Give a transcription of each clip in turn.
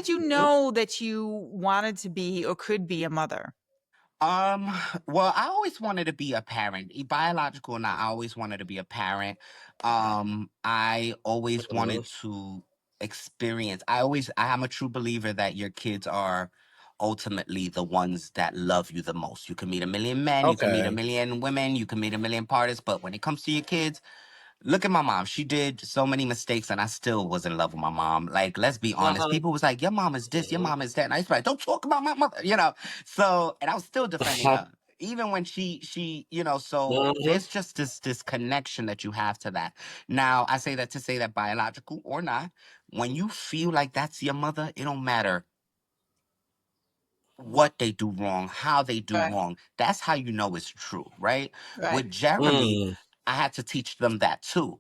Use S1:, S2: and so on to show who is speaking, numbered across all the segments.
S1: did you know that you wanted to be or could be a mother?
S2: Um, well, I always wanted to be a parent, biological or not. I always wanted to be a parent. I always wanted
S3: Mhm.
S2: to experience. I'm a true believer that your kids are ultimately the ones that love you the most. You can meet a million men, you can meet a
S3: Okay.
S2: million women, you can meet a million parties, but when it comes to your kids, look at my mom. She did so many mistakes, and I still was in love with my mom. Like, let's be honest.
S3: Uh-huh.
S2: People was like, "Your mom is this, your
S3: Mhm.
S2: mom is that," and I was like, "Don't talk about my mother." So, and I was still defending
S3: Uh-huh.
S2: her, even when she. So
S3: Mhm.
S2: there's just this connection that you have to that. Now, I say that to say that biological or not, when you feel like that's your mother, it don't matter what they do wrong, how they do
S1: Right,
S2: wrong. That's how you know it's true, right?
S1: right.
S2: With Jeremy,
S3: Mm.
S2: I had to teach them that too.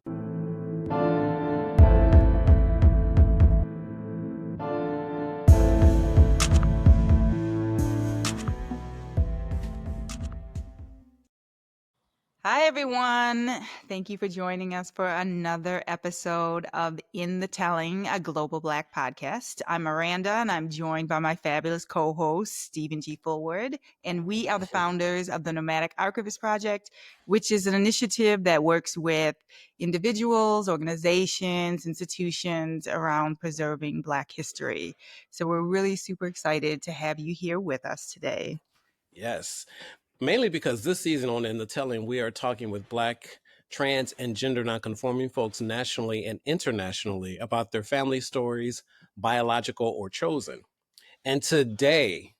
S1: Hi, everyone. Thank you for joining us for another episode of In the Telling, a Global Black podcast. I'm Miranda, and I'm joined by my fabulous co host, Stephen G. Fullward. And we are the founders of the Nomadic Archivist Project, which is an initiative that works with individuals, organizations, institutions around preserving Black history. So we're really super excited to have you here with us today.
S3: Yes. Mainly because this season on In the Telling, we are talking with Black, trans, and gender nonconforming folks nationally and internationally about their family stories, biological or chosen. And today,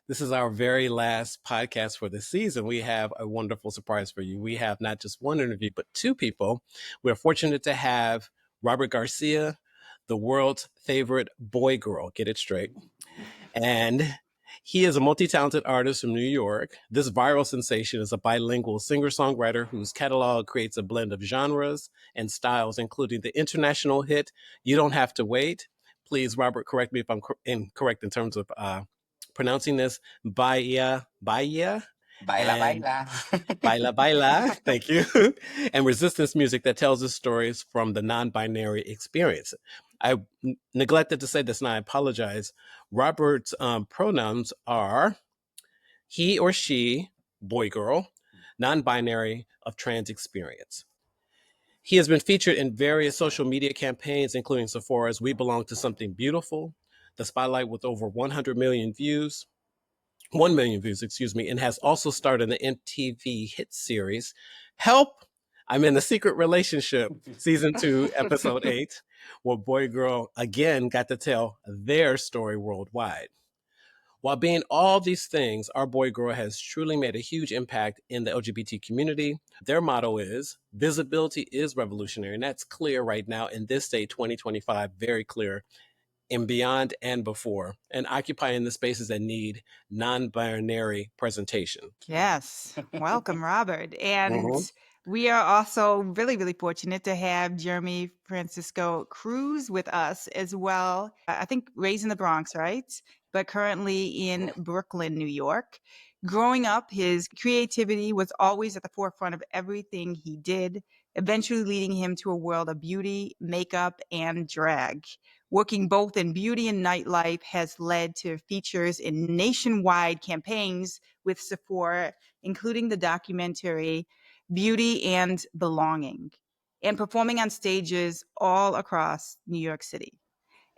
S3: this is our very last podcast for the season. We have a wonderful surprise for you. We have not just one interview, but two people. We're fortunate to have Robert Garcia, the world's favorite boy girl, get it straight. And he is a multi-talented artist from New York. This viral sensation is a bilingual singer-songwriter whose catalog creates a blend of genres and styles, including the international hit "You Don't Have to Wait." Please, Robert, correct me if I'm incorrect in terms of pronouncing this. Bahia, Bahia,
S2: Baila,
S3: and
S2: baila.
S3: Baila Baila, thank you, and resistance music that tells us stories from the non-binary experience. I neglected to say this, and I apologize. Robert's pronouns are he or she, boy, girl, non-binary of trans experience. He has been featured in various social media campaigns, including Sephora's "We Belong to Something Beautiful," the Spotlight with over 100 million views, 1 million views, excuse me, and has also starred in the MTV hit series Help! I'm in a Secret Relationship, season 2, episode 8, where Boy Girl again got to tell their story worldwide. While being all these things, our Boy Girl has truly made a huge impact in the LGBT community. Their motto is visibility is revolutionary, and that's clear right now in this day, 2025, very clear and beyond and before, and occupying the spaces that need non-binary presentation.
S1: Yes. Welcome, Robert. And
S3: Mhm.
S1: we are also really, really fortunate to have Jeremy Francisco Cruz with us as well. I think raised in the Bronx, right? But currently in Brooklyn, New York. Growing up, his creativity was always at the forefront of everything he did, eventually leading him to a world of beauty, makeup, and drag. Working both in beauty and nightlife has led to features in nationwide campaigns with Sephora, including the documentary Beauty and Belonging, and performing on stages all across New York City.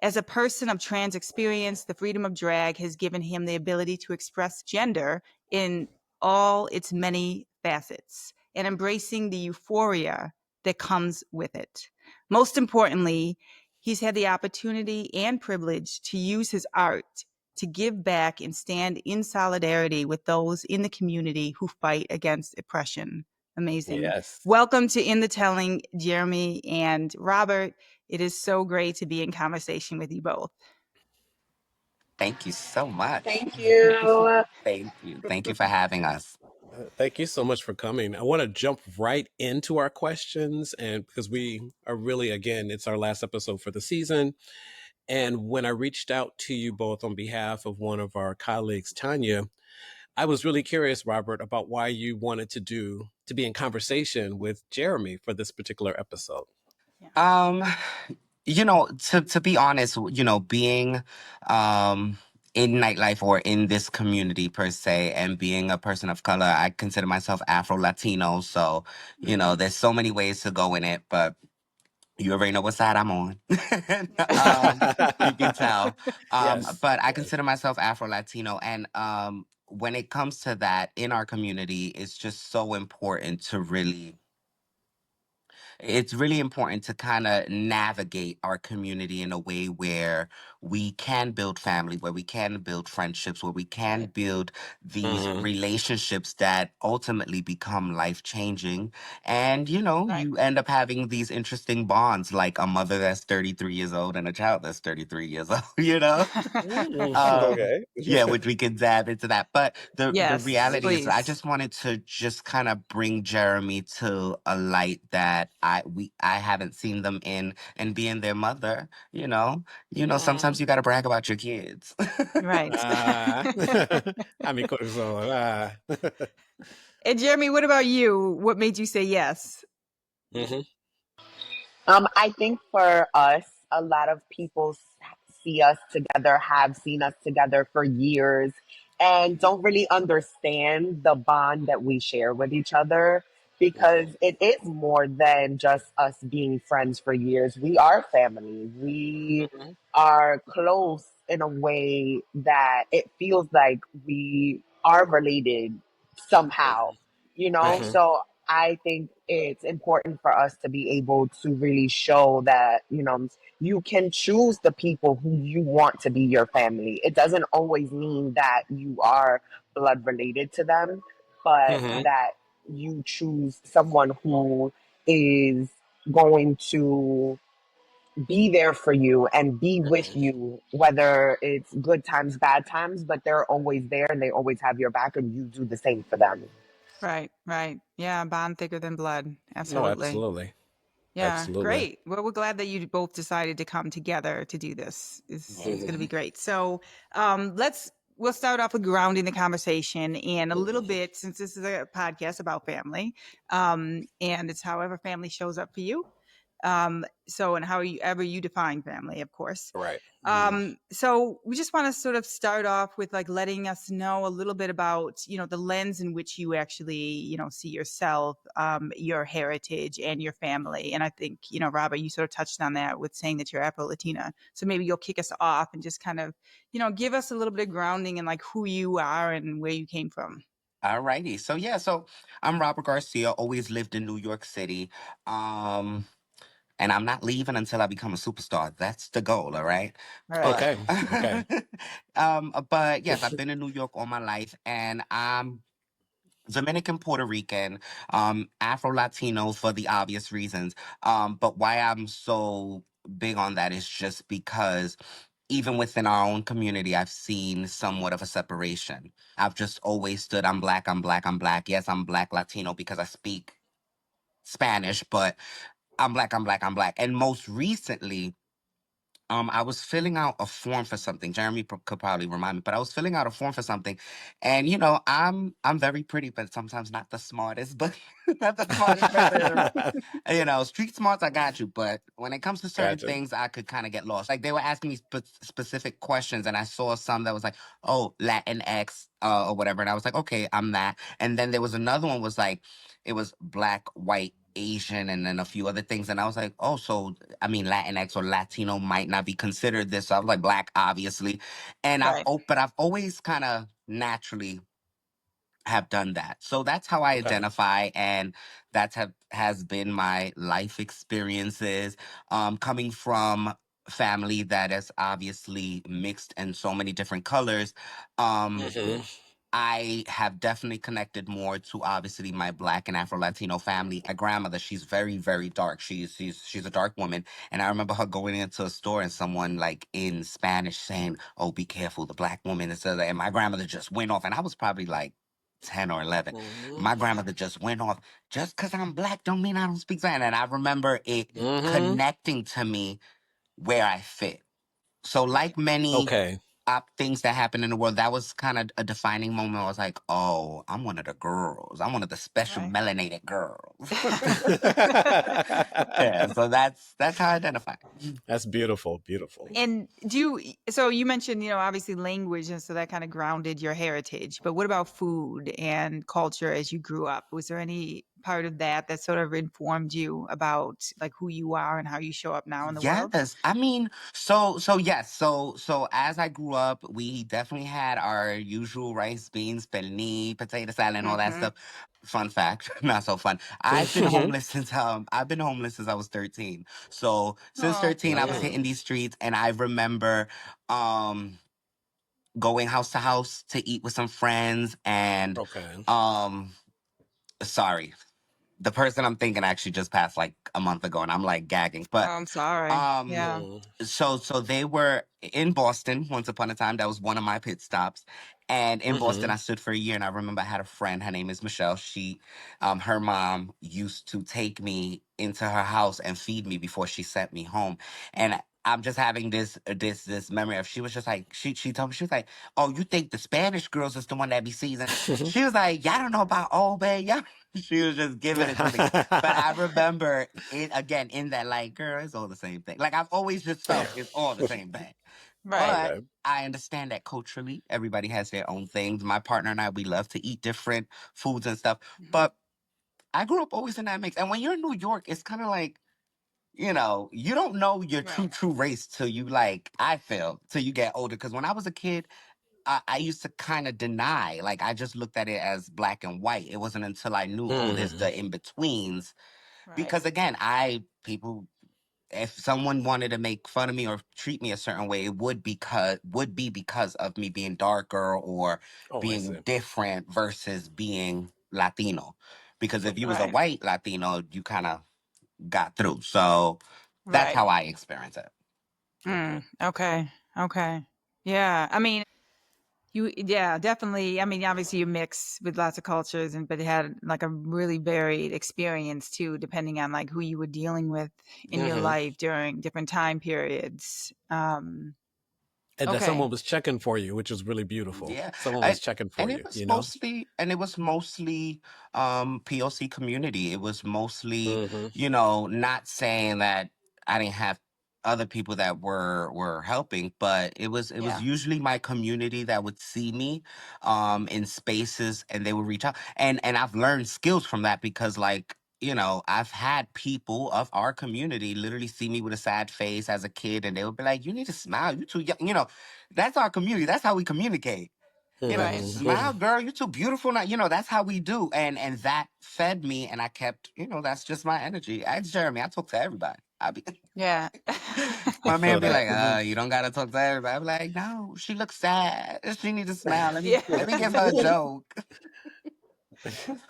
S1: As a person of trans experience, the freedom of drag has given him the ability to express gender in all its many facets and embracing the euphoria that comes with it. Most importantly, he's had the opportunity and privilege to use his art to give back and stand in solidarity with those in the community who fight against oppression. Amazing.
S3: Yes.
S1: Welcome to In the Telling, Jeremy and Robert. It is so great to be in conversation with you both.
S2: Thank you so much.
S4: Thank you.
S2: Thank you. Thank you for having us.
S3: Thank you so much for coming. I want to jump right into our questions, and because we are really, again, it's our last episode for the season. And when I reached out to you both on behalf of one of our colleagues, Tanya, I was really curious, Robert, about why you wanted to be in conversation with Jeremy for this particular episode.
S1: Yeah.
S2: Um, To be honest, being um in nightlife or in this community per se, and being a person of color, I consider myself Afro-Latino. So,
S1: Hmm.
S2: there's so many ways to go in it, but you already know what side I'm on. You can tell.
S3: Yes.
S2: But I
S3: Yes.
S2: consider myself Afro-Latino, and when it comes to that in our community, it's really important to kind of navigate our community in a way where we can build family, where we can build friendships, where we can
S1: Right.
S2: build these
S3: Hmm.
S2: relationships that ultimately become life changing. And,
S1: Right.
S2: you end up having these interesting bonds, like a mother that's 33 years old and a child that's 33 years old, you know?
S3: Okay.
S2: Yeah, which we can dive into that. But the
S1: Yes,
S2: reality is, I
S1: please.
S2: just wanted to just kind of bring Jeremy to a light that I haven't seen them in, and being their mother. Sometimes
S3: Mm.
S2: you got to brag about your kids.
S1: Right.
S3: Ah. Ami corazón. Ah.
S1: And Jeremy, what about you? What made you say yes?
S3: Mhm.
S4: I think for us, a lot of people see us together, have seen us together for years, and don't really understand the bond that we share with each other because
S3: Mhm.
S4: it is more than just us being friends for years. We are family. We
S3: Mhm.
S4: are close in a way that it feels like we are related somehow,
S3: Mhm.
S4: you know?
S2: Right.
S3: Mhm.
S4: So I think it's important for us to be able to really show that, you can choose the people who you want to be your family. It doesn't always mean that you are blood related to them, but
S3: Mhm.
S4: that you choose someone who is going to be there for you and be with
S3: Mhm.
S4: you, whether it's good times, bad times, but they're always there and they always have your back, and you do the same for them.
S1: Right, right. Yeah, bond thicker than blood.
S3: No,
S1: Absolutely.
S3: absolutely.
S1: Yeah,
S3: Absolutely.
S1: great. Well, we're glad that you both decided to come together to do this. It's going to
S3: Mhm.
S1: be great. So, we'll start off with grounding the conversation and a little
S3: Mhm.
S1: bit, since this is a podcast about family, and it's however family shows up for you. And how you ever you define family, of course.
S3: Right.
S1: So we just want to sort of start off with like letting us know a little bit about, the lens in which you actually, see yourself, your heritage and your family. And I think, Robert, you sort of touched on that with saying that you're Afro-Latina. So maybe you'll kick us off and just kind of, give us a little bit of grounding in like who you are and where you came from.
S2: All righty. So yeah, so I'm Robert Garcia. Always lived in New York City. Um, and I'm not leaving until I become a superstar. That's the goal, all right?
S1: All right.
S2: But
S3: Okay. Okay.
S2: but yes, I've been in New York all my life, and I'm Dominican, Puerto Rican, Afro Latino for the obvious reasons. But why I'm so big on that is just because even within our own community, I've seen somewhat of a separation. I've just always stood, I'm black, I'm black, I'm black. Yes, I'm black Latino because I speak Spanish, but I'm black, I'm black, I'm black. And most recently, I was filling out a form for something. Jeremy could probably remind me, but I was filling out a form for something, and I'm very pretty, but sometimes not the smartest, but not the smartest person in the room. Street smarts, I got you, but when it comes to certain
S3: Gotcha.
S2: things, I could kind of get lost. Like they were asking me specific questions, and I saw some that was like, "Oh, Latinx," or whatever, and I was like, "Okay, I'm that." And then there was another one was like, it was black, white, Asian, and then a few other things, and I was like, "Oh, so I mean, Latinx or Latino might not be considered this." So I was like, "Black, obviously," and
S1: Right.
S2: but I've always kind of naturally have done that. So that's how I
S3: Okay.
S2: identify, and has been my life experiences. Coming from family that is obviously mixed in so many different colors. Um,
S3: Mhm.
S2: I have definitely connected more to obviously my Black and Afro Latino family. My grandmother, she's very, very dark. She's a dark woman, and I remember her going into a store and someone like in Spanish saying, "Oh, be careful, the Black woman," and my grandmother just went off, and I was probably like 10 or 11.
S3: Mhm.
S2: My grandmother just went off. Just because I'm Black don't mean I don't speak Spanish, and I remember it
S3: Mhm.
S2: connecting to me where I fit. So, like many
S3: Okay.
S2: things that happen in the world, that was kind of a defining moment. I was like, oh, I'm one of the girls. I'm one of the special
S1: Right.
S2: melanated girls. Yeah, so that's how I identify.
S3: That's beautiful, beautiful.
S1: And so you mentioned, obviously language, and so that kind of grounded your heritage. But what about food and culture as you grew up? Was there any part of that sort of informed you about like who you are and how you show up now in the world?
S2: Yes, I mean, yes, so as I grew up, we definitely had our usual rice, beans, pernil, potato salad, and all that
S1: Mm-hmm.
S2: stuff. Fun fact, not so fun. I've been homeless since I was 13. So since
S1: Oh,
S2: 13, I was
S1: okay.
S2: hitting these streets, and I remember um going house to house to eat with some friends, and
S3: Okay.
S2: um sorry, the person I'm thinking actually just passed like a month ago, and I'm like gagging.
S1: Oh,
S2: But
S1: I'm sorry.
S2: um,
S1: Yeah.
S3: Mm.
S2: so they were in Boston once upon a time. That was one of my pit stops. And in Boston,
S3: Mm-hmm.
S2: I stood for a year, and I remember I had a friend. Her name is Michelle. Her mom used to take me into her house and feed me before she sent me home. And I'm just having this memory of, she was just like, she told me, she was like, oh, you think the Spanish girls is the one that be seasoned? She was like, y'all don't know about Old Bay, y'all. She was just giving it to me. But I remember it again in that, like, girl, it's all the same thing. Like, I've always just felt it's all the same thing.
S1: Right.
S2: But
S3: Okay.
S2: I understand that culturally, everybody has their own things. My partner and I, we love to eat different foods and stuff.
S1: Mhm.
S2: But I grew up always in that mix. And when you're in New York, it's kind of like, you don't know your
S1: Right.
S2: true race till you, like, I feel, till you get older. Because when I was a kid, I used to kind of deny, like, I just looked at it as black and white. It wasn't until I knew, oh, there's
S3: Mm-hmm.
S2: the in betweens.
S1: Right.
S2: Because again, people, if someone wanted to make fun of me or treat me a certain way, it would be because of me being darker or
S3: Oh, I see.
S2: being different versus being Latino. Because if you
S3: Okay.
S2: was a
S1: Right.
S2: white Latino, you kind of got through. So that's
S1: Right.
S2: how I experience it.
S1: Okay. Okay. Yeah. Yeah, definitely. Obviously you mix with lots of cultures but it had like a really varied experience too, depending on like who you were dealing with in your
S3: Mm-hmm.
S1: life during different time periods.
S3: And that
S1: Okay.
S3: someone was checking for you, which was really beautiful.
S2: Yeah,
S3: Someone
S2: I,
S3: was checking
S2: and
S3: for
S2: it
S3: you,
S2: was
S3: you know?
S2: mostly POC community. It was mostly,
S3: Mm-hmm.
S2: not saying that I didn't have other people that were helping, but it was
S1: Yeah.
S2: usually my community that would see me in spaces, and they would reach out. And I've learned skills from that, because, like, I've had people of our community literally see me with a sad face as a kid, and they would be like, you need to smile, you too young. That's our community. That's how we communicate.
S1: Right.
S2: Smile, girl. You're too beautiful now. That's how we do. And that fed me, and I kept, that's just my energy. Ask Jeremy. I talk to everybody.
S1: Yeah.
S3: I
S2: My man
S3: feel
S2: be
S3: that.
S2: like, you don't gotta talk to everybody. I'm like, no, she looks sad. She needs to smile. Let me
S1: Yeah.
S2: let me give her a joke.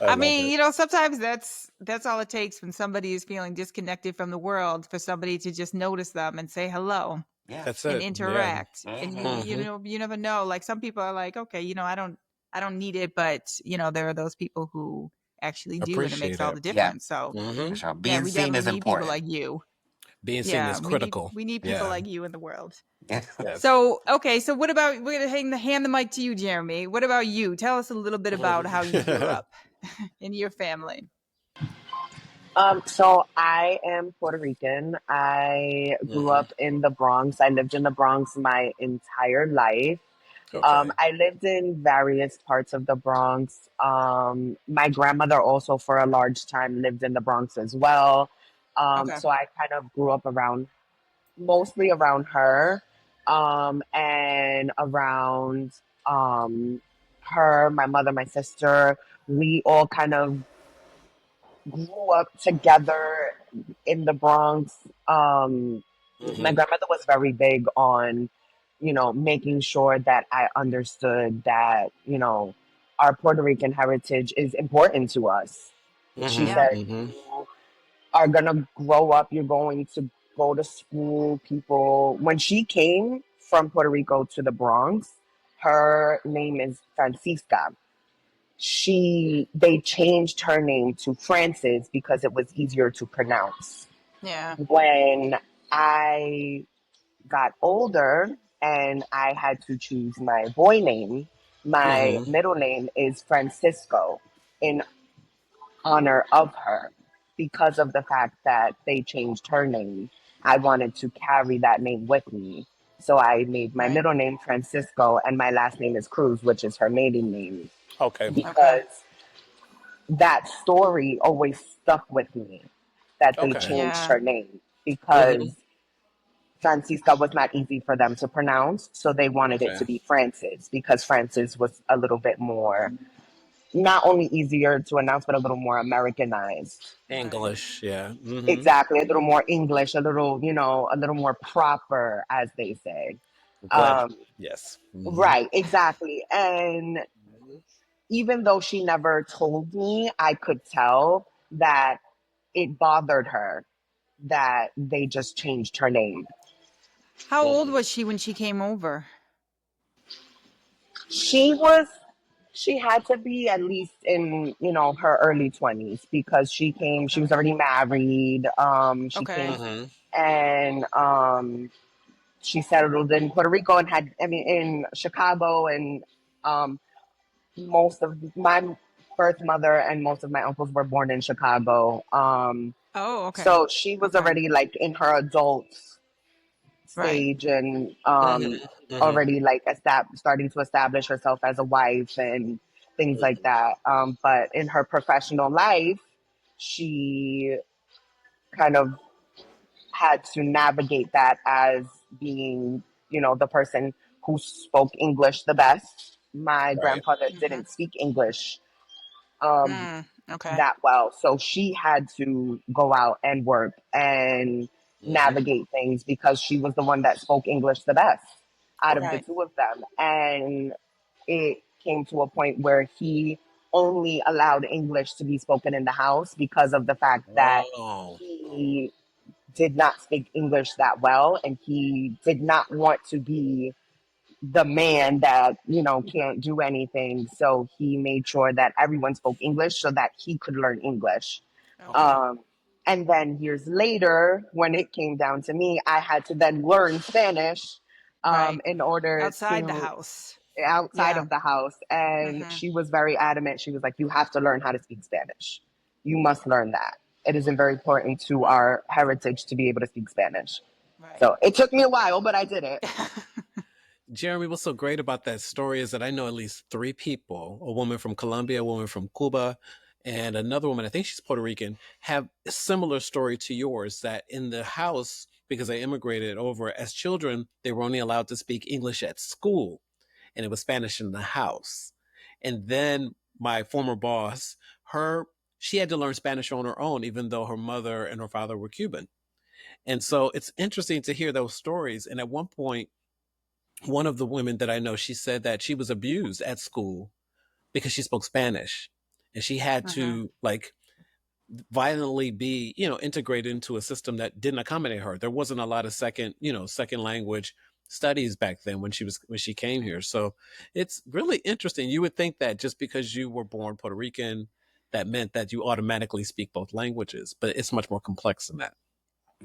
S3: I love it.
S1: Sometimes that's all it takes when somebody is feeling disconnected from the world for somebody to just notice them and say hello
S2: Yeah.
S3: That's
S1: and
S3: it. Yeah.
S1: interact. And
S3: Mm-hmm.
S1: you never know. Like some people are like, okay, I don't need it, but there are those people who actually do, and it makes
S3: Appreciate
S1: all
S3: it.
S1: the
S2: Yeah.
S1: difference. So
S3: Mm-hmm.
S2: For sure.
S1: yeah,
S2: Being
S1: we
S2: seen
S1: definitely
S2: is
S1: need people
S2: important.
S1: like you.
S3: Being seen
S1: Yeah,
S3: is
S1: we need
S3: critical.
S1: we need people
S3: Yeah.
S1: like you in the world.
S2: Yeah.
S3: Yes.
S1: So okay, so what about, we're gonna hand the mic to you, Jeremy. What about you? Tell us a little bit about how you grew up in your family.
S4: So I am Puerto Rican. I grew
S3: Mm-hmm.
S4: up in the Bronx. I lived in the Bronx my entire life.
S3: Okay.
S4: I lived in various parts of the Bronx. My grandmother also, for a large time, lived in the Bronx as well.
S1: Okay.
S4: So I kind of grew up mostly around her, and around her, my mother, my sister. We all kind of grew up together in the Bronx. My
S3: Mm-hmm.
S4: grandmother was very big on, making sure that I understood that, our Puerto Rican heritage is important to us. She
S3: Mm-hmm.
S1: Yeah.
S4: said,
S3: Mm-hmm.
S4: you are going to grow up, you're going to go to school. When she came from Puerto Rico to the Bronx, her name is Francisca. They changed her name to Frances because it was easier to pronounce.
S1: Yeah.
S4: When I got older, and I had to choose my boy name. My
S3: Mm-hmm.
S4: middle name is Francisco in honor of her because of the fact that they changed her name. I wanted to carry that name with me. So I made my
S1: Right.
S4: middle name Francisco and my last name is Cruz, which is her maiden name,
S3: Okay.
S1: Okay.
S4: because that story always stuck with me that they
S3: Okay.
S4: changed
S1: Yeah.
S4: her name
S3: Mm-hmm.
S4: because Francisca was not easy for them to pronounce. So they wanted it
S3: Okay.
S4: to be Francis because Francis was a little bit more, not only easier to announce, but a little more Americanized.
S1: Right.
S3: English. Yeah. Mm-hmm.
S4: Exactly, a little more English, a little, a little more proper, as they say.
S3: Glad.
S4: Um,
S3: Yes. Mm-hmm.
S4: right, exactly. And even though she never told me, I could tell that it bothered her that they just changed her name.
S1: How old
S3: Mm-hmm.
S1: was she when she came over?
S4: She was, she had to be at least in, her early 20s because she
S1: Okay.
S4: was already married. She
S1: Okay.
S4: came
S3: Mm-hmm.
S4: and she settled in Puerto Rico and had, I mean, in Chicago, and um, most of my birth mother and most of my uncles were born in Chicago.
S1: Oh, okay.
S4: So she was
S1: Okay.
S4: already like in her adult
S1: Right.
S4: stage and
S3: Mm-hmm. Mm-hmm.
S4: already like starting to establish herself as a wife and things like that. But in her professional life, she kind of had to navigate that as being, the person who spoke English the best. My
S3: Right.
S4: grandfather
S1: Mm-hmm.
S4: didn't speak English um,
S1: Okay.
S4: that well, so she had to go out and work and
S3: Mm-hmm.
S4: navigate things because she was the one that spoke English the best out of the
S1: Right.
S4: two of them. And it came to a point where he only allowed English to be spoken in the house because of the fact that
S3: Oh.
S4: he did not speak English that well, and he did not want to be the man that can't do anything. So he made sure that everyone spoke English so that he could learn English.
S1: Okay.
S3: Okay.
S4: Um, and then years later, when it came down to me, I had to then learn Spanish
S1: Right.
S4: in order
S1: Outside the
S4: to
S1: house.
S4: outside
S1: Yeah.
S4: of the house. And
S1: Mm-hmm.
S4: she was very adamant. She was like, "You have to learn how to speak Spanish. You must learn that. It is very important to our heritage to be able to speak Spanish."
S1: Right.
S4: So it took me a while, but I did it.
S3: Jeremy, what's so great about that story is that I know at least three people, a woman from Colombia, a woman from Cuba, and another woman, I think she's Puerto Rican, have a similar story to yours that in the house, because they immigrated over as children, they were only allowed to speak English at school and it was Spanish in the house. And then my former boss, she had to learn Spanish on her own, even though her mother and her father were Cuban. And so it's interesting to hear those stories. And at one point, one of the women that I know, she said that she was abused at school because she spoke Spanish and she had
S1: Mm-hmm.
S3: to like violently be, integrated into a system that didn't accommodate her. There wasn't a lot of second language studies back then when she came here. So it's really interesting. You would think that just because you were born Puerto Rican, that meant that you automatically speak both languages, but it's much more complex than that.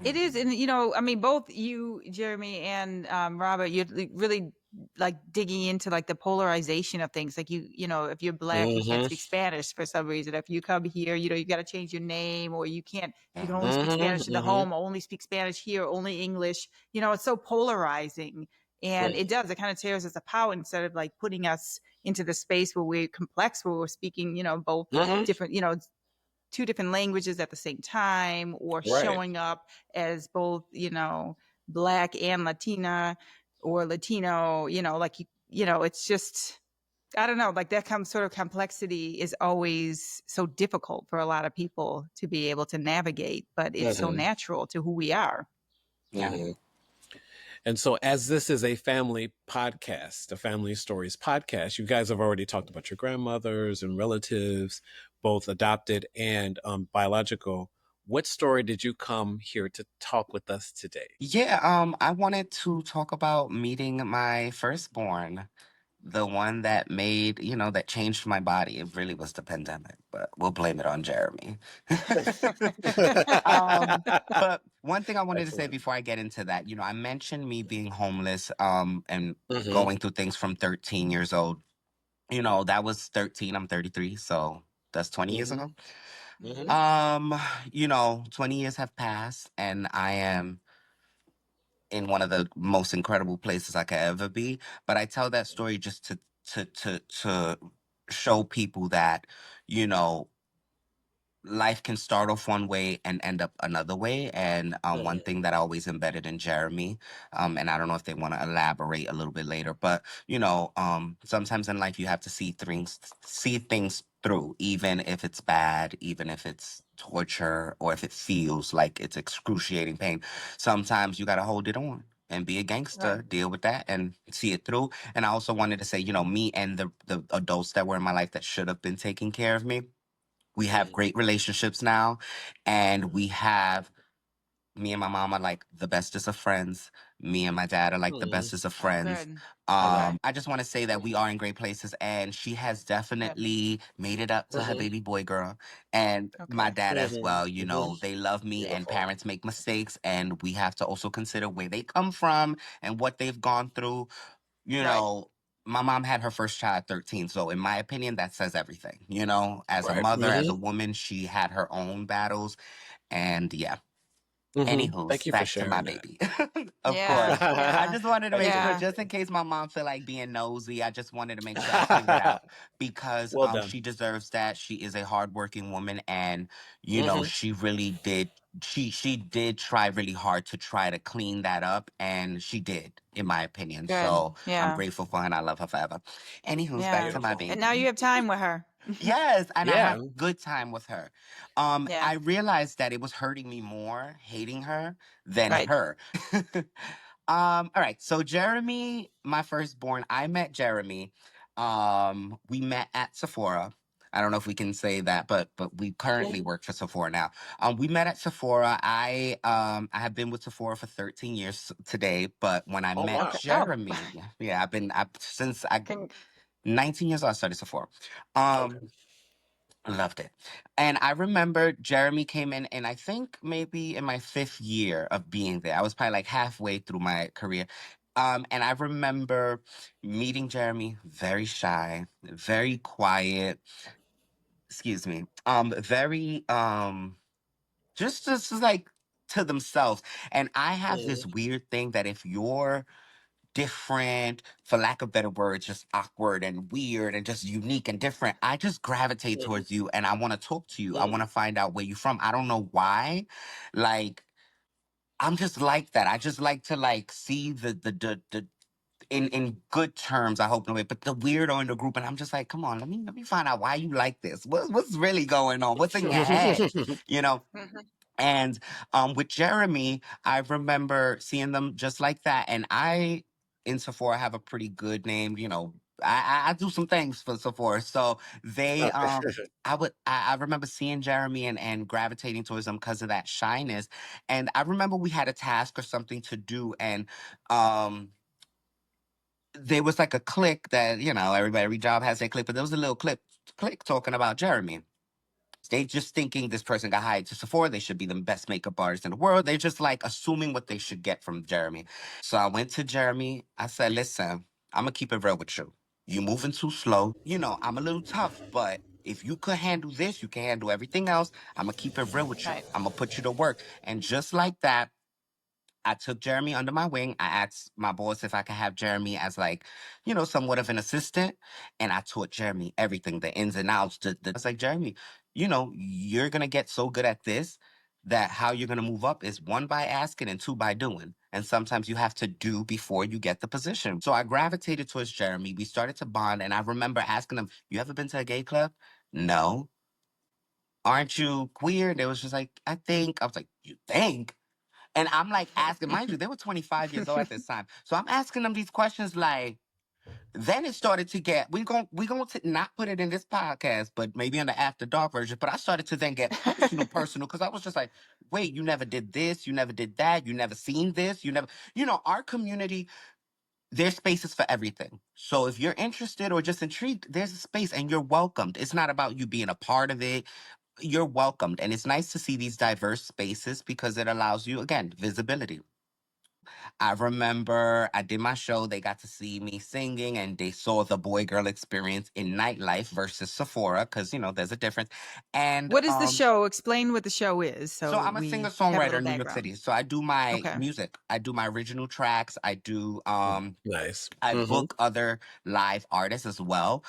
S1: It is,
S2: Mhm.
S1: and I mean, both you, Jeremy, and Robert, you're really like digging into like the polarization of things. Like if you're black, you can't
S3: Mm-hmm.
S1: speak Spanish for some reason. If you come here, you got to change your name, or you can only speak
S3: Mm-hmm.
S1: Spanish in the
S3: Mm-hmm.
S1: home, or only speak Spanish here, only English. It's so polarizing, and
S3: Right.
S1: it kind of tears us apart instead of like putting us into the space where we're complex, where we're speaking, both
S3: Mm-hmm.
S1: different, two different languages at the same time, or
S3: Right.
S1: showing up as both black and Latina, or Latino, like it's just, I don't know, like that sort of complexity is always so difficult for a lot of people to be able to navigate, but it's so
S3: Mm-hmm.
S1: natural to who we are.
S2: Yeah.
S3: Mm-hmm. And so, as this is a family podcast, a family stories podcast, you guys have already talked about your grandmothers and relatives, both adopted and biological. What story did you come here to talk with us today?
S2: Yeah, I wanted to talk about meeting my firstborn. the one that made, that changed my body, it really was the pandemic, but we'll blame it on Jeremy. um, but one thing I wanted to say
S3: Excellent.
S2: before I get into that, I mentioned me being homeless, and
S3: Hmm.
S2: going through things from 13 years old. That was 13. I'm 33, so that's 20 years
S3: Hmm.
S2: ago.
S3: Hmm.
S1: Mhm.
S2: 20 years have passed, and I am in one of the most incredible places I could ever be. But I tell that story just to show people that, you know, life can start off one way and end up another way. And one
S3: Hmm.
S2: thing that I always embedded in Jeremy, and I don't know if they want to elaborate a little bit later, but sometimes in life you have to see things through, even if it's bad, even if it's torture, or if it feels like it's excruciating pain. Sometimes you got to hold it on. And be a
S1: Right.
S2: gangster, deal with that, and see it through. And I also wanted to say, me and the adults that were in my life that should have been taking care of me, we have great relationships now, and we have me and my mom are like the bestest of friends. Me and my dad are like the
S3: Hmm.
S2: bestest of
S1: Oh,
S2: friends.
S1: good.
S3: I love
S1: Okay.
S3: it.
S2: I just want to say that we are in great places, and she has
S1: Good.
S2: definitely made it up to her
S3: Hmm.
S2: baby boy girl, and my
S1: Okay.
S2: dad as
S3: Hmm.
S2: well.
S3: Hmm.
S2: They love me, and
S3: Beautiful.
S2: parents make mistakes, and we have to also consider where they come from and what they've gone through. you
S1: Right.
S2: know, my mom had her first child at 13. So, in my opinion, that says everything. As a
S3: Right.
S2: mother, as
S3: Hmm.
S2: a woman, she had her own battles. And yeah,
S3: Hmm.
S2: anywho's
S3: Thank you for
S2: back to my
S3: sharing that.
S2: baby. Of course.
S1: Yeah.
S2: I
S1: Yeah.
S2: just wanted to
S3: Thank
S2: make sure,
S3: you.
S1: Yeah.
S2: just in case my mom feel like being nosy, I just wanted to make sure I cleared it out because
S3: Well done.
S2: she deserves that. She is a hardworking woman, and
S3: Hmm.
S2: she really did. She did try really hard to try to clean that up, and she did, in my opinion.
S1: Good.
S2: So I'm
S1: Yeah.
S2: grateful for her, and I love her forever. Anywho's back
S1: Yeah.
S2: to my
S3: Beautiful.
S1: And now you
S2: baby.
S1: have time with her.
S2: Yes, and I
S3: Yeah.
S2: have good time with her.
S1: Yeah.
S2: I realized that it was hurting me more hating her than
S1: Right.
S2: her. All right. So Jeremy, my firstborn, I met Jeremy. We met at Sephora. I don't know if we can say that, but we currently
S3: Mhm.
S2: work for Sephora now. We met at Sephora. I have been with Sephora for 13 years today, but when I
S3: Oh
S2: met
S1: Okay.
S3: wow.
S1: Oh.
S2: Jeremy, yeah, I since I
S1: Can,
S2: 19 years old I started Sephora. Um
S3: Okay.
S2: Loved it. And I remember Jeremy came in, and I think maybe in my fifth year of being there. I was probably like halfway through my career. And I remember meeting Jeremy, very shy, very quiet, excuse me, very, just like to themselves. And I have
S3: Mhm.
S2: this weird thing that if you're different, for lack of better words, just awkward and weird and just unique and different, I just gravitate
S3: Mhm.
S2: towards you and I want to talk to you. I want
S3: Mhm.
S2: to find out where you're from. I don't know why. Like, I'm just like that. I just like to like see the in good terms, I hope, no way, but the weirdo in the group, and I'm just like, come on, let me find out why you like this. What's really going on? What's in your head? You know?
S1: mhm.
S2: And with Jeremy, I remember seeing them just like that. And in Sephora, have a pretty good name. I do some things for Sephora. So they,
S3: Okay.
S2: I remember seeing Jeremy and gravitating towards them because of that shyness. And I remember we had a task or something to do. And, there was like a click that, every job has their click, but there was a little click talking about Jeremy. They just thinking this person got hired to Sephora, they should be the best makeup artist in the world. They're just like assuming what they should get from Jeremy. So I went to Jeremy. I said, listen, I'm gonna keep it real with you. You moving too slow. I'm a little tough, but if you could handle this, you can handle everything else. I'm gonna keep it real with you.
S1: Right.
S2: I'm gonna put you to work. And just like that, I took Jeremy under my wing. I asked my boss if I could have Jeremy as like, somewhat of an assistant. And I taught Jeremy everything, the ins and outs. I was like, Jeremy, you're going to get so good at this that how you're going to move up is one by asking and two by doing. And sometimes you have to do before you get the position. So I gravitated towards Jeremy. We started to bond. And I remember asking him, you ever been to a gay club? No. Aren't you queer? They was just like, I think. I was like, you think? And I'm like asking, mind you, they were 25 years old at this time. So I'm asking them these questions like, then it started to get, we going to not put it in this podcast, but maybe in the after dark version. But I started to then get personal, because I was just like, wait, you never did this, you never did that, you never seen this, you never, our community, there's spaces for everything. So if you're interested or just intrigued, there's a space and you're welcomed. It's not about you being a part of it. You're welcomed. And it's nice to see these diverse spaces because it allows you, again, visibility. I remember I did my show. They got to see me singing and they saw the boy girl experience in nightlife versus Sephora because, there's a difference. And
S1: What is the show? Explain what the show is
S2: so
S1: so
S2: I'm a
S1: we have a
S2: singer-songwriter
S1: little
S2: in New York
S1: background.
S2: City. So I do my
S1: Okay.
S2: music. I do my original tracks.
S3: Nice.
S2: I
S3: Hmm.
S2: book other live artists as well.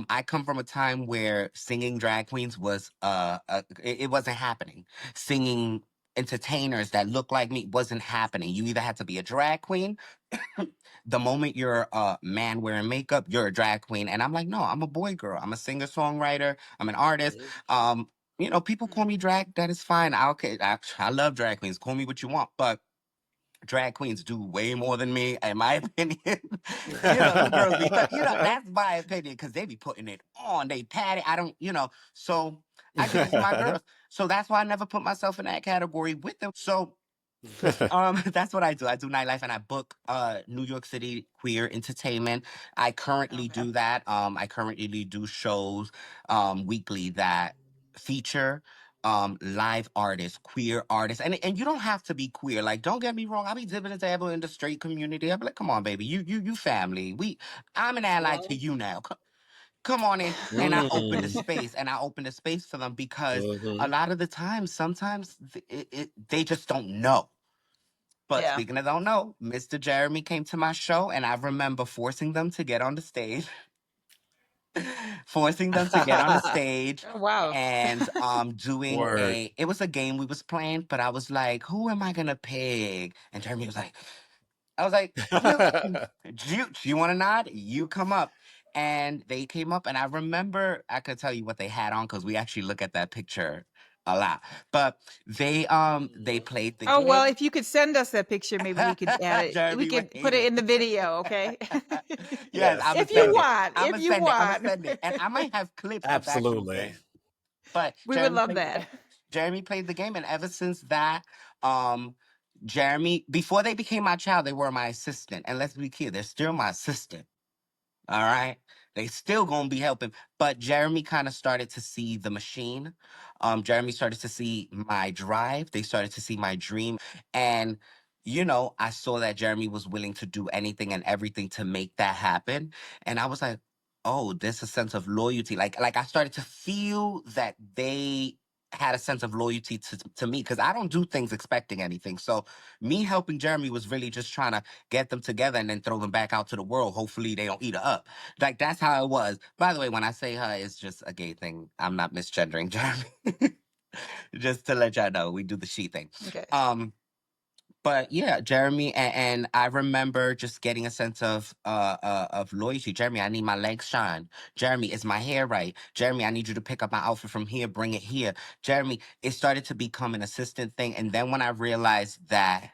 S2: I come from a time where singing drag queens was it wasn't happening. Singing entertainers that look like me wasn't happening. You either had to be a drag queen. The moment you're a man wearing makeup, you're a drag queen. And I'm like, no, I'm a boy girl. I'm a singer songwriter. I'm an artist. Um, people call
S1: Mm.
S2: me drag. That is fine. I love drag queens. Call me what you want, but drag queens do way more than me, in my opinion. Them girls be, that's my opinion, because they be putting it on. They pat it. I don't, so I give it to my girls. So that's why I never put myself in that category with them. So that's what I do. I do nightlife and I book New York City queer entertainment. I currently
S1: Okay.
S2: do that. I currently do shows weekly that feature live artists, queer artists. And you don't have to be queer. Like, don't get me wrong, I'll be dipping into dabble in the straight community. I'll be like, come on, baby, you family. I'm an ally to you now. Come on in. And I open the
S3: Mm.
S2: space and I open the space for them because a
S3: Mhm.
S2: lot of the time, sometimes they just don't know. But
S1: Yeah.
S2: speaking of don't know, Mr. Jeremy came to my show, and I remember forcing them to get on the stage, forcing them to get on the stage,
S1: Oh, wow.
S2: and doing
S3: Word.
S2: it was a game we was playing, but I was like, who am I gonna pick? And Jeremy was like, I was like, you want to nod? You come up. And they came up, and I remember I could tell you what they had on because we actually look at that picture a lot. But they played the
S1: Oh, well,
S2: game.
S1: if you could send us that picture, maybe we could add it. We
S2: Jeremy would
S1: could put
S2: hate
S1: it
S2: it.
S1: in the video, okay?
S2: Yes,
S3: Yes,
S2: I'ma
S1: If you
S2: send
S3: yes.
S2: it.
S1: want,
S2: I'ma
S1: if you
S2: send it. I'ma
S1: want.
S2: send it. And I might have clips of the actual
S3: Absolutely.
S2: game. But
S1: We would love that.
S2: Jeremy played the game, and ever since that, um, Jeremy, before they became my child, they were my assistant. And let's be clear, they're still my assistant. All right. They still gonna be helping. But Jeremy kind of started to see the machine. Jeremy started to see my drive. They started to see my dream. And, I saw that Jeremy was willing to do anything and everything to make that happen. And I was like, oh, there's a sense of loyalty. Like I started to feel that they had a sense of loyalty to me because I don't do things expecting anything. So me helping Jeremy was really just trying to get them together and then throw them back out to the world. Hopefully they don't eat her up. Like that's how it was. By the way, when I say her, it's just a gay thing. I'm not misgendering Jeremy. Just to let y'all know, we do the she thing.
S1: Okay.
S2: But yeah, Jeremy, and I remember just getting a sense of loyalty. Jeremy, I need my legs shine. Jeremy, is my hair right? Jeremy, I need you to pick up my outfit from here, bring it here. Jeremy, it started to become an assistant thing, and then when I realized that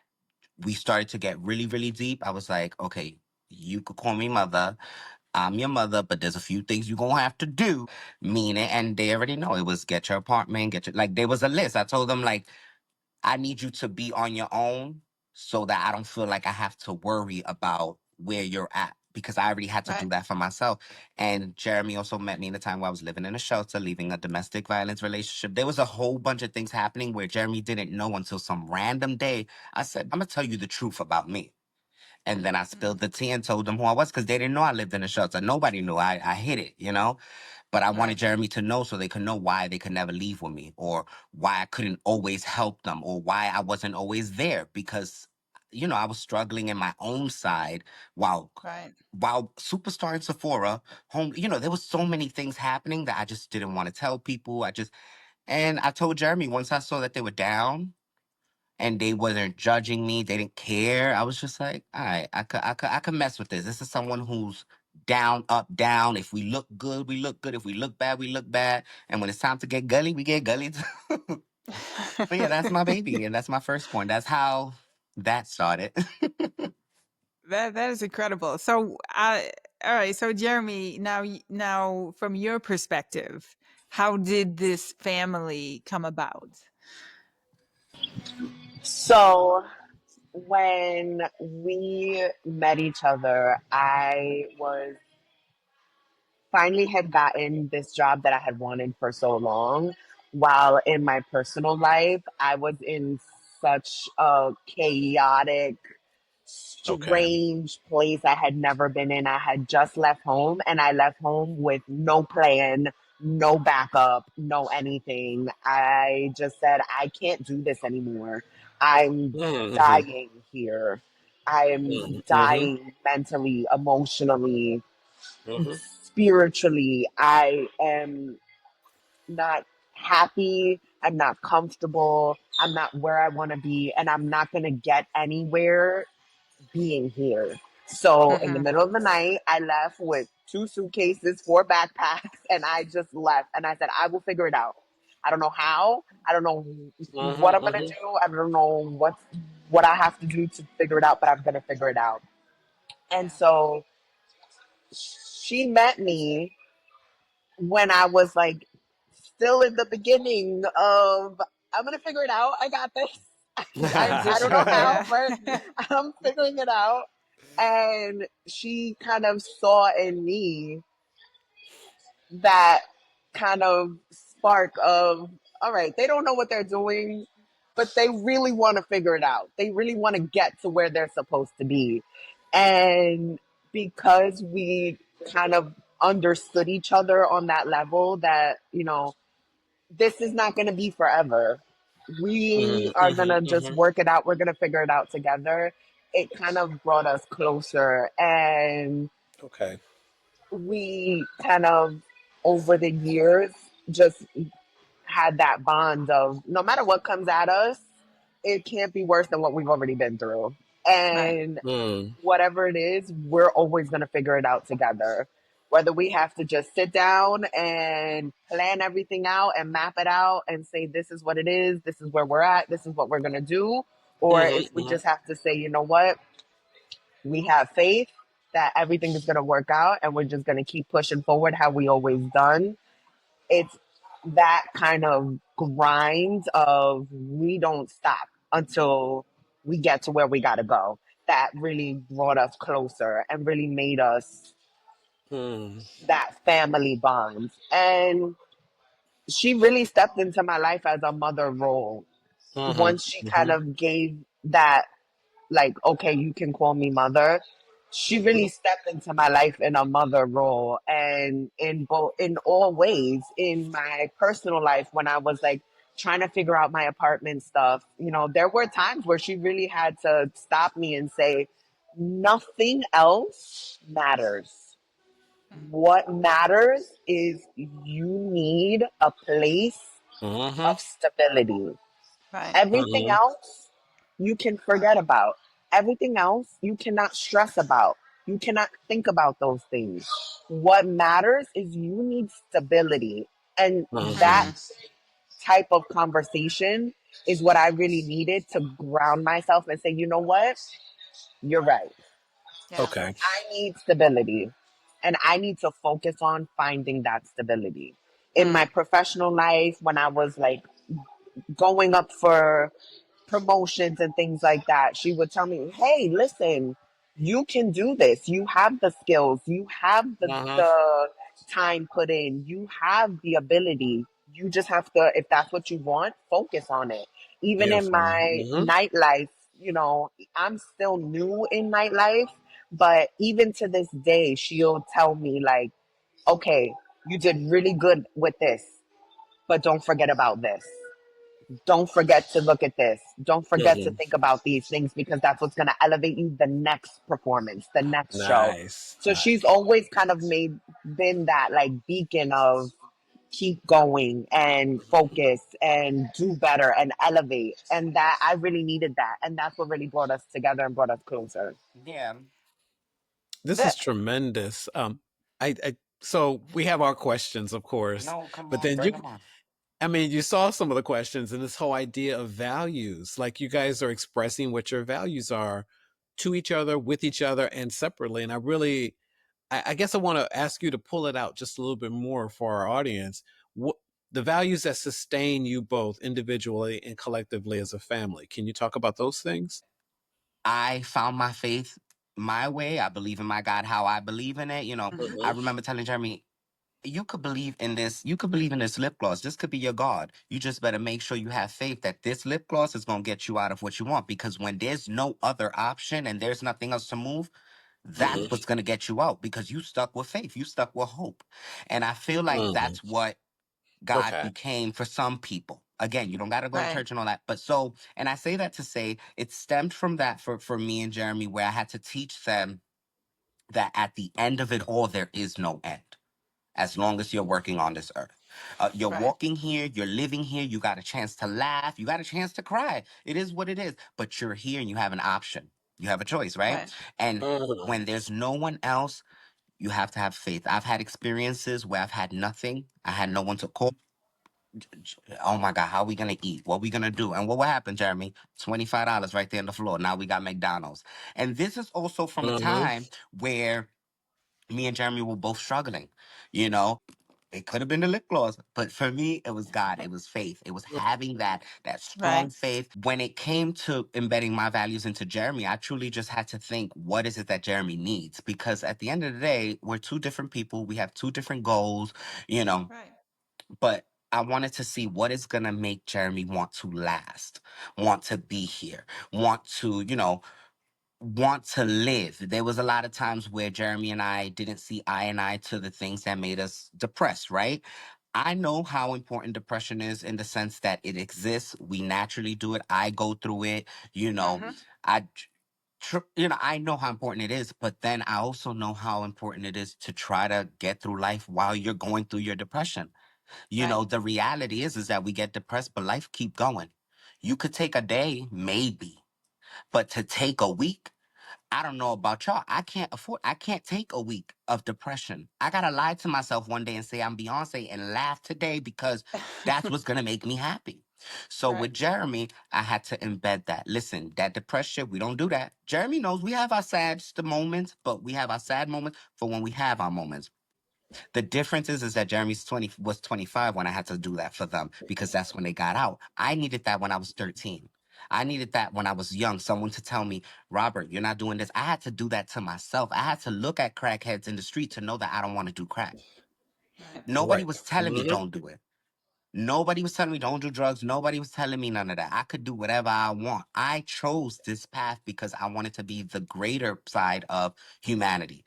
S2: we started to get really, really deep, I was like, okay, you could call me mother. I'm your mother, but there's a few things you're gonna have to do. Meaning, and they already know it was get your apartment, like there was a list. I told them like I need you to be on your own so that I don't feel like I have to worry about where you're at because I already had to do
S1: Right.
S2: that for myself. And Jeremy also met me in a time where I was living in a shelter, leaving a domestic violence relationship. There was a whole bunch of things happening where Jeremy didn't know until some random day. I said, I'm gonna tell you the truth about me. And then I spilled
S1: Mm.
S2: the tea and told them who I was because they didn't know I lived in a shelter. Nobody knew. I hid it. But I wanted
S1: Right.
S2: Jeremy to know so they could know why they could never leave with me or why I couldn't always help them or why I wasn't always there because, I was struggling in my own side while
S1: Right.
S2: while Superstar and Sephora, home, there was so many things happening that I just didn't want to tell people. And I told Jeremy once I saw that they were down and they wasn't judging me. They didn't care. I was just like, all right, I could mess with this. This is someone who's down, up, down. If we look good, we look good. If we look bad, we look bad. And when it's time to get gully, we get gully too. But yeah, that's my baby, and that's my firstborn. That's how that started.
S1: That is incredible. So, all right. So, Jeremy, now from your perspective, how did this family come about?
S4: So When we met each other, I was finally had gotten this job that I had wanted for so long. While in my personal life, I was in such a chaotic,
S3: Okay.
S4: strange place I had never been in. I had just left home and I left home with no plan, no backup, no anything. I just said, I can't do this anymore. I'm
S3: Mm-hmm.
S4: dying here. I am
S3: Mm-hmm.
S4: dying mentally, emotionally,
S3: Mm-hmm.
S4: spiritually. I am not happy. I'm not comfortable. I'm not where I want to be. And I'm not going to get anywhere being here. So in the
S1: Mm-hmm.
S4: middle of the night, I left with 2 suitcases, 4 backpacks, and I just left. And I said, I will figure it out. I don't know how. I don't know what I'm gonna
S3: Mm-hmm.
S4: do. I don't know what I have to do to figure it out, but I'm gonna figure it out. And
S1: Yeah.
S4: so she met me when I was like still in the beginning of I'm gonna figure it out. I got this. I don't know
S1: Transitioning.
S4: how,
S1: Yeah.
S4: but I'm figuring it out. And she kind of saw in me that kind of spark of, all right, they don't know what they're doing, but they really want to figure it out. They really want to get to where they're supposed to be. And because we kind of understood each other on that level that, this is not going to be forever. We are going
S3: Mm-hmm.
S4: to just
S3: Mm-hmm.
S4: work it out. We're going to figure it out together. It kind of brought us closer. And
S3: Okay.
S4: we kind of, over the years, just had that bond of no matter what comes at us, it can't be worse than what we've already been through.
S1: Right.
S4: And
S3: Mm.
S4: whatever it is, we're always going to figure it out together. Whether we have to just sit down and plan everything out and map it out and say, this is what it is, this is where we're at, this is what we're going to do. Or if we
S3: Mm-hmm.
S4: just have to say, you know what, we have faith that everything is going to work out and we're just going to keep pushing forward how we always done. It's that kind of grind of we don't stop until we get to where we got to go. That really brought us closer and really made us
S3: Mm-hmm.
S4: that family bond. And she really stepped into my life as a mother role. Once she kind
S3: Mm-hmm.
S4: of gave that, like, okay, you can call me mother. She really stepped into my life in a mother role, and in all ways, in my personal life, when I was like trying to figure out my apartment stuff, there were times where she really had to stop me and say, nothing else matters.
S1: Mm.
S4: What matters is you need a place
S3: Mm-hmm.
S4: of stability.
S1: Right.
S4: Everything
S3: Mm-hmm.
S4: else you can forget about. Everything else you cannot stress about. You cannot think about those things. What matters is you need stability. And that
S3: Mm-hmm.
S1: Mm-hmm.
S4: type of conversation is what I really needed to ground myself and say, you know what? You're right.
S1: Yeah.
S3: Okay.
S4: I need stability. And I need to focus on finding that stability. In my
S1: Mm.
S4: professional life, when I was like going up for promotions and things like that, she would tell me, hey, listen, you can do this. You have the skills, you have
S3: Uh-huh.
S4: the time put in, you have the ability. You just have to, if that's what you want, focus on it. Even in
S3: Beautiful.
S4: my
S3: Mm-hmm.
S4: nightlife, I'm still new in nightlife, but even to this day, she'll tell me, like, okay, you did really good with this, but don't forget about this. Don't forget to look at this. Don't forget to
S3: Mm-hmm.
S4: think about these things because that's what's going to elevate you the next performance, the next show.
S3: Nice.
S4: So
S3: Nice.
S4: she's always kind of been that like beacon of keep going and focus and do better and elevate. And that I really needed that. And that's what really brought us together and brought us closer.
S2: Yeah.
S3: This
S1: The
S3: is tremendous. I so we have our questions, of course,
S2: No, come
S3: but
S2: on,
S3: then
S2: bring them on.
S3: I mean, you saw some of the questions and this whole idea of values. Like you guys are expressing what your values are to each other, with each other, and separately. And I guess I want to ask you to pull it out just a little bit more for our audience. What the values that sustain you both individually and collectively as a family? Can you talk about those things?
S2: I found my faith my way. I believe in my God how I believe in it.
S1: Mhm.
S2: I remember telling Jeremy, you could believe in this. You could believe in this lip gloss. This could be your God. You just better make sure you have faith that this lip gloss is going to get you out of what you want. Because when there's no other option and there's nothing else to move, that's
S3: Mhm.
S2: what's going to get you out because you stuck with faith. You stuck with hope. And I feel like
S3: Mhm.
S2: that's what God
S3: Okay.
S2: became for some people. Again, you don't got to go to
S1: Right.
S2: church and all that. But so, and I say that to say it stemmed from that for me and Jeremy, where I had to teach them that at the end of it all, there is no end as long as you're working on this earth. You're
S1: Right.
S2: walking here, you're living here, you got a chance to laugh, you got a chance to cry. It is what it is. But you're here and you have an option. You have a choice, right?
S1: Right.
S2: And
S3: Mhm.
S2: when there's no one else, you have to have faith. I've had experiences where I've had nothing. I had no one to call. Oh my God, how are we gonna eat? What are we gonna do? And what will happen, Jeremy? $25 right there on the floor. Now we got McDonald's. And this is also from a
S3: Mhm.
S2: time where me and Jeremy were both struggling. You know, it could have been the lip gloss, but for me, it was God. It was faith. It was having that strong
S1: Right.
S2: faith. When it came to embedding my values into Jeremy, I truly just had to think, what is it that Jeremy needs? Because at the end of the day, we're two different people. We have two different goals, you know.
S1: Right.
S2: But I wanted to see what is gonna make Jeremy want to last, want to be here, want to, want to live. There was a lot of times where Jeremy and I didn't see eye and eye to the things that made us depressed, right? I know how important depression is in the sense that it exists. We naturally do it. I go through it, you know.
S1: Hmm.
S2: I I know how important it is, but then I also know how important it is to try to get through life while you're going through your depression.
S1: Right.
S2: The reality is that we get depressed, but life keep going. You could take a day, maybe, but to take a week, I don't know about y'all. I can't take a week of depression. I gotta lie to myself one day and say I'm Beyonce and laugh today because that's what's gonna make me happy. So
S1: Right.
S2: with Jeremy, I had to embed that. Listen, that depression, we don't do that. Jeremy knows we have our sad moments, but we have our sad moments for when we have our moments. The difference is that Jeremy's 20 was 25 when I had to do that for them because that's when they got out. I needed that when I was 13. I needed that when I was young, someone to tell me, Robert, you're not doing this. I had to do that to myself. I had to look at crackheads in the street to know that I don't want to do crack.
S1: Right.
S2: Nobody
S3: Right.
S2: was telling me
S3: Mhm.
S2: don't do it. Nobody was telling me don't do drugs. Nobody was telling me none of that. I could do whatever I want. I chose this path because I wanted to be the greater side of humanity.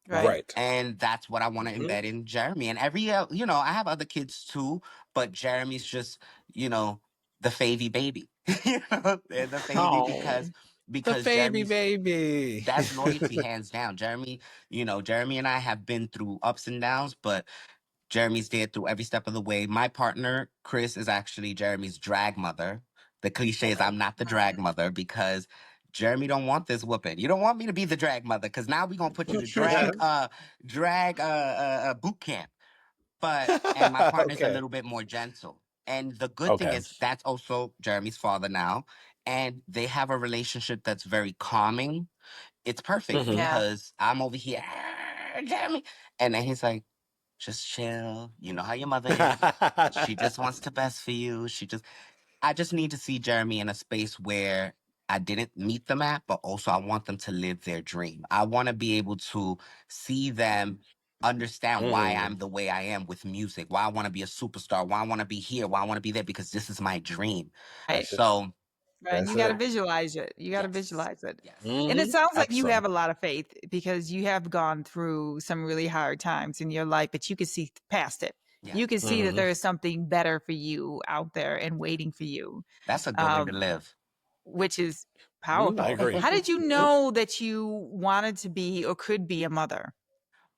S1: Right.
S3: Right.
S2: And that's what I want to
S3: Mhm.
S2: embed in Jeremy. And I have other kids too, but Jeremy's just, you know, the favy baby. They're the favy
S3: Oh, the
S2: because
S3: baby
S2: Jeremy's
S3: baby.
S2: that's loyalty hands down. Jeremy and I have been through ups and downs, but Jeremy's there through every step of the way. My partner, Chris, is actually Jeremy's drag mother. The cliche is
S3: Okay.
S2: I'm not the
S1: Right.
S2: drag mother because Jeremy don't want this whooping. You don't want me to be the drag mother because now we're gonna put you to drag boot camp. And my partner's a
S3: Okay.
S2: little bit more gentle. And the good thing
S3: Okay.
S2: is that's also Jeremy's father now. And they have a relationship that's very calming. It's perfect
S3: Mhm.
S1: Yeah.
S2: because I'm over here, Jeremy. And then he's like, just chill. You know how your mother is. She just wants the best for you. I just need to see Jeremy in a space where I didn't meet them at, but also I want them to live their dream. I want to be able to see them understand why
S3: Mhm.
S2: I'm the way I am with music, why I want to be a superstar, why I want to be here, why I want to be there, because this is my dream.
S1: Right.
S3: That's it.
S2: So,
S1: Right.
S3: That's
S1: You got to
S3: it.
S2: I,
S1: visualize it. You got to
S2: yes,
S1: visualize it.
S2: yes,
S1: And it
S3: Mhm.
S1: sounds like you have
S3: Absolutely.
S1: a lot of faith because you have gone through some really hard times in your life, but you can see past it.
S2: yeah.
S1: You can see that
S3: Mhm.
S1: there is something better for you out there and waiting for you,
S2: That's a good way to
S1: um,
S2: live.
S1: which is
S3: I
S1: powerful.
S3: agree.
S1: How did you
S3: Mhm.
S1: know that you wanted to be or could be a mother?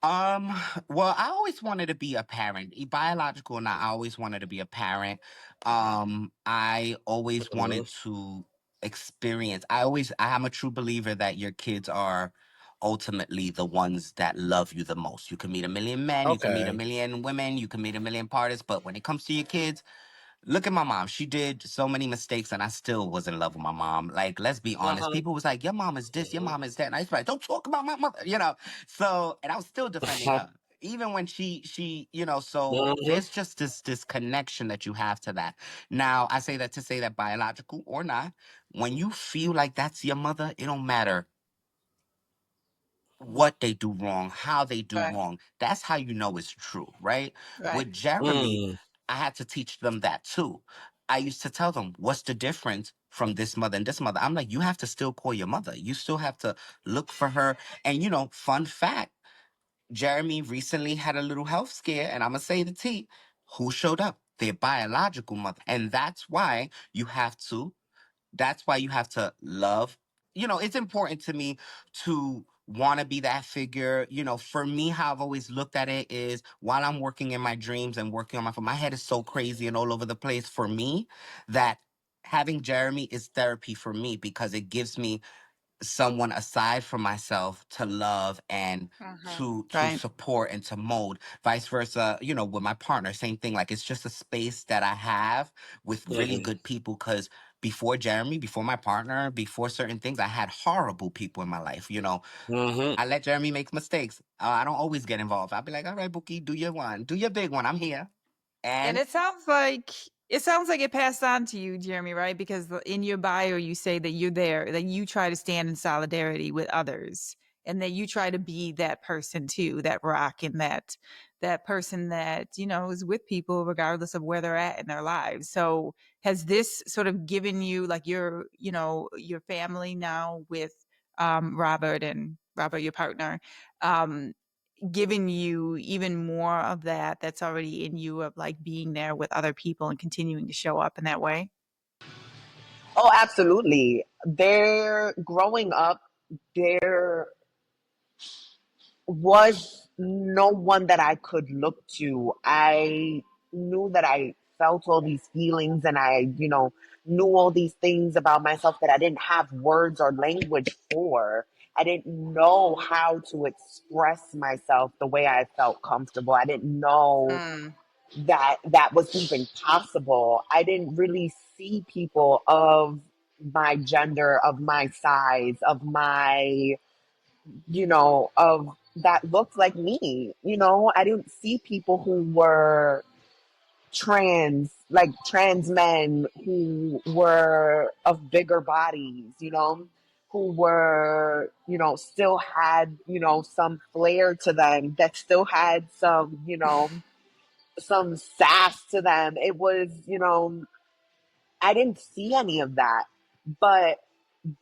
S2: Um, well, I always wanted to be a parent, biological or not. I always wanted to be a parent.
S1: Okay.
S2: I always
S3: Mhm.
S2: wanted to experience. I am a true believer that your kids are ultimately the ones that love you the most. You can meet a million men, you can meet a
S3: Okay.
S2: million women, you can meet a million parties, but when it comes to your kids, look at my mom. She did so many mistakes, and I still was in love with my mom. Like, let's be honest.
S3: Uh-huh.
S2: People was like, "Your mom is this, your
S3: Mhm.
S2: mom is that," and I was like, "Don't talk about my mother," So, and I was still defending her. even when she so
S3: Hmm.
S2: there's just this connection that you have to that. Now I say that to say that, biological or not, when you feel like that's your mother, it don't matter what they do wrong, how they do
S1: Right.
S2: wrong. That's how you know it's true, right?
S1: Right.
S2: With Jeremy,
S3: Mm.
S2: I had to teach them that too. I used to tell them, what's the difference from this mother and this mother? I'm like, you have to still call your mother. You still have to look for her. And fun fact, Jeremy recently had a little health scare, and I'm gonna say the T. Who showed up? Their biological mother. And that's why you have to love. It's important to me to want to be that figure. For me, how I've always looked at it is, while I'm working in my dreams and working on my head is so crazy and all over the place for me, that having Jeremy is therapy for me, because it gives me someone aside from myself to love and to
S1: Right.
S2: support and to mold. Vice versa, with my partner, same thing. Like, it's just a space that I have with really
S3: Hmm.
S2: good people, because before Jeremy, before my partner, before certain things, I had horrible people in my life.
S3: Hmm.
S2: I let Jeremy make mistakes. I don't always get involved. I'll be like, all right, Bookie, do your one, do your big one, I'm here.
S1: And
S2: And
S1: it sounds like it passed on to you, Jeremy, right? Because in your bio you say that you're there, that you try to stand in solidarity with others, and that you try to be that person too, that rock, and that person that is with people regardless of where they're at in their lives. So has this sort of given you, like, your family now with Robert, your partner, um, giving you even more of that's already in you, of like being there with other people and continuing to show up in that way?
S4: Oh, absolutely. They're growing up. There was no one that I could look to. I knew that I felt all these feelings, and I knew all these things about myself that I didn't have words or language for. I didn't know how to express myself the way I felt comfortable. I didn't know
S1: Mm,
S4: that that was even possible. I didn't really see people of my gender, of my size, of my, of that looked like me. I didn't see people who were trans, like trans men who were of bigger bodies, who were, still had, some flair to them, that still had some sass to them. It was, I didn't see any of that. But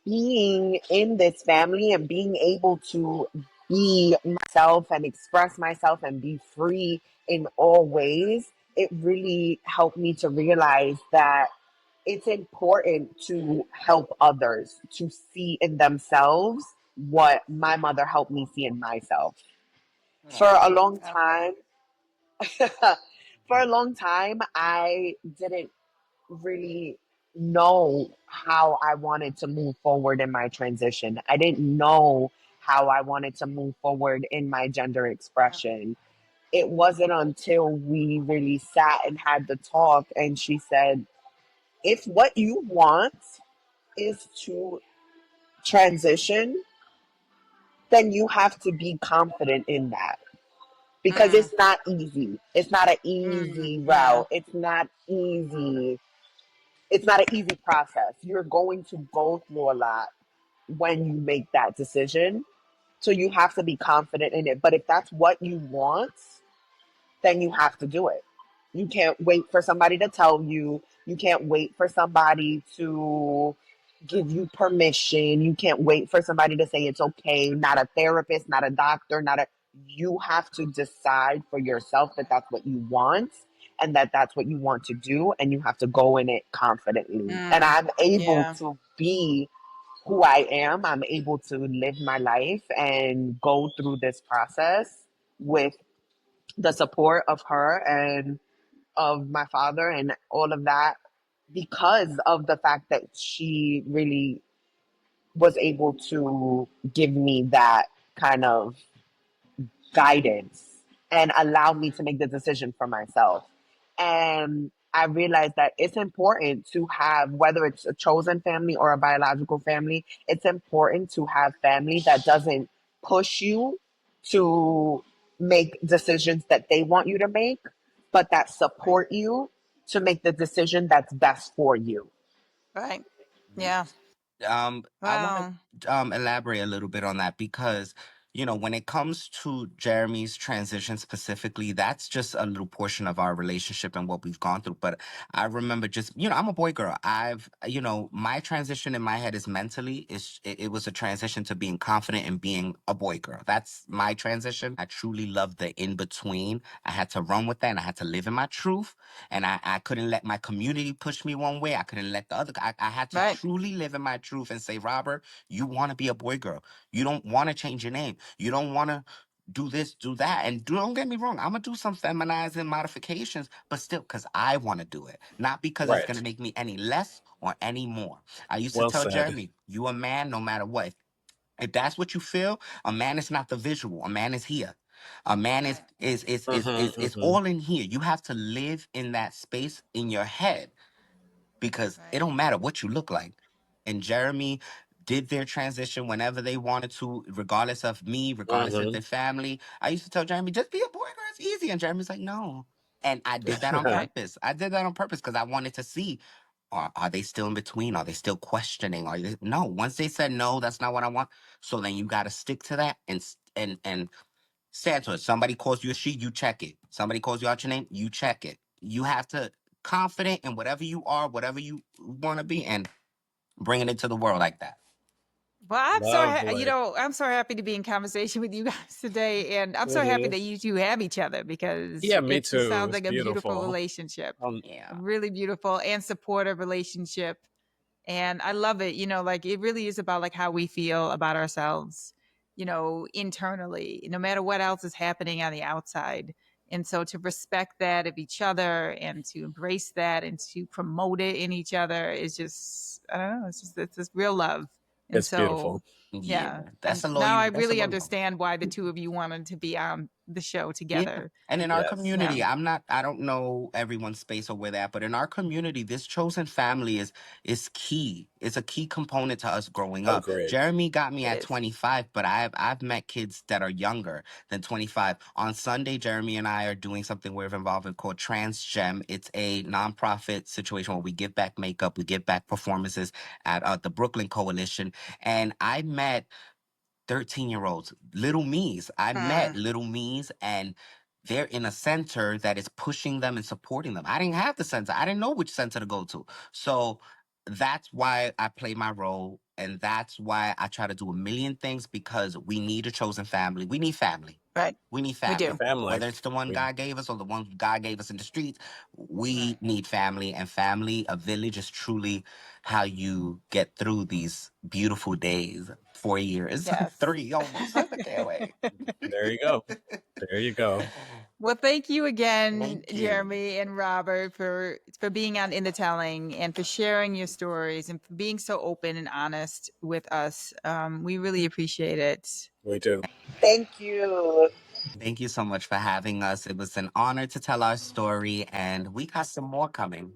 S4: being in this family and being able to be myself and express myself and be free in all ways, it really helped me to realize that it's important to help others to see in themselves what my mother helped me see in myself. For
S1: yeah.
S4: a long
S1: Okay.
S4: time, for a long time, I didn't really know how I wanted to move forward in my transition. I didn't know how I wanted to move forward in my gender expression. It wasn't until we really sat and had the talk, and she said, if what you want is to transition, then you have to be confident in that, because
S1: Mm,
S4: it's not easy. It's not an
S1: mm,
S4: easy
S1: yeah.
S4: route. It's not easy. It's not an easy process. You're going to go through a lot when you make that decision. So you have to be confident in it. But if that's what you want, then you have to do it. You can't wait for somebody to tell you. You can't wait for somebody to give you permission. You can't wait for somebody to say it's okay. Not a therapist, not a doctor, not a. You have to decide for yourself that that's what you want, and that that's what you want to do, and you have to go in it confidently. And
S1: Mm,
S4: I'm able
S1: yeah.
S4: to be who I am. I'm able to live my life and go through this process with the support of her and of my father and all of that, because of the fact that she really was able to give me that kind of guidance and allow me to make the decision for myself. And I realized that it's important to have, whether it's a chosen family or a biological family, it's important to have family that doesn't push you to make decisions that they want you to make, but that
S1: Right.
S4: support you to make the decision that's best for you.
S1: Right. Yeah.
S2: I want
S1: Wow.
S2: to elaborate a little bit on that because, when it comes to Jeremy's transition specifically, that's just a little portion of our relationship and what we've gone through. But I remember just, I'm a boy girl. My transition in my head is mentally, it was a transition to being confident and being a boy girl. That's my transition. I truly love the in between. I had to run with that and I had to live in my truth. And I couldn't let my community push me one way. I couldn't let the other. I had to
S1: Right.
S2: truly live in my truth and say, Robert, you want to be a boy girl. You don't want to change your name. You don't want to do this, do that. And don't get me wrong, I'm going to do some feminizing modifications, but still because I want to do it, not because it's going to
S3: Right.
S2: make me any less or any more. I used to
S3: Well
S2: tell
S3: said.
S2: Jeremy, you a man no matter what. If that's what you feel, a man is not the visual. A man is here. A man is
S3: Mm-hmm.
S2: all in here. You have to live in that space in your head because it
S1: Right.
S2: don't matter what you look like. And Jeremy did their transition whenever they wanted to, regardless of me, regardless of
S3: Mm-hmm.
S2: their family. I used to tell Jeremy, just be a boy girl, it's easy. And Jeremy's like, no. And I did that on
S1: Right.
S2: purpose. I did that on purpose because I wanted to see, are they still in between? Are they still questioning? No? Once they said no, that's not what I want. So then you got to stick to that and stand to it. Somebody calls you a she, you check it. Somebody calls you out your name, you check it. You have to confident in whatever you are, whatever you want to be, and bringing it to the world like that.
S1: Well, I'm so
S3: Lovely.
S1: I'm so happy to be in conversation with you guys today, and I'm so happy
S3: Mm-hmm.
S1: that you two have each other because
S3: Yeah, me
S1: it
S3: too.
S1: sounds
S3: It's
S1: like a beautiful
S3: beautiful.
S1: relationship, a
S2: Yeah.
S1: really beautiful and supportive relationship. And I love it. Like it really is about like how we feel about ourselves, internally, no matter what else is happening on the outside. And so to respect that of each other and to embrace that and to promote it in each other is just, I don't know, it's just real love. And
S3: It's
S1: so,
S3: beautiful.
S2: Yeah.
S1: yeah.
S2: That's a
S1: Now I
S2: loyal. That's a
S1: really
S2: loyal.
S1: understand why the two of you wanted to be on the show
S2: Yeah.
S1: together.
S2: And in our
S3: Yes.
S1: Yeah.
S2: community, I don't know everyone's space or where that, but in our community, this chosen family is key. It's a key component to us growing up.
S3: Agreed.
S2: Jeremy got me
S1: It
S2: at
S1: is.
S2: 25, but I've met kids that are younger than 25. On Sunday, Jeremy and I are doing something we're involved in called Trans Gem. It's a nonprofit situation where we give back makeup, we give back performances at the Brooklyn Coalition. And I met 13-year-olds, little me's. I met
S1: Hmm.
S2: little me's and they're in a center that is pushing them and supporting them. I didn't have the center. I didn't know which center to go to. So that's why I play my role. And that's why I try to do a million things because we need a chosen family. We need family.
S1: Right.
S2: We need
S1: We
S2: family.
S1: do.
S3: Family.
S2: Whether it's the one
S3: We
S2: God gave us or the one God gave us in the streets, we
S1: Right.
S2: need family. And family, a village is truly how you get through these beautiful days. 4 years,
S1: Yes.
S2: three almost. I can't wait.
S3: There you go. There you go.
S1: Well, thank you again,
S2: Thank you.
S1: Jeremy and Robert, for being on In the Telling and for sharing your stories and for being so open and honest with us. We really appreciate it.
S3: We do.
S4: Thank you.
S2: Thank you so much for having us. It was an honor to tell our story, and we got some more coming.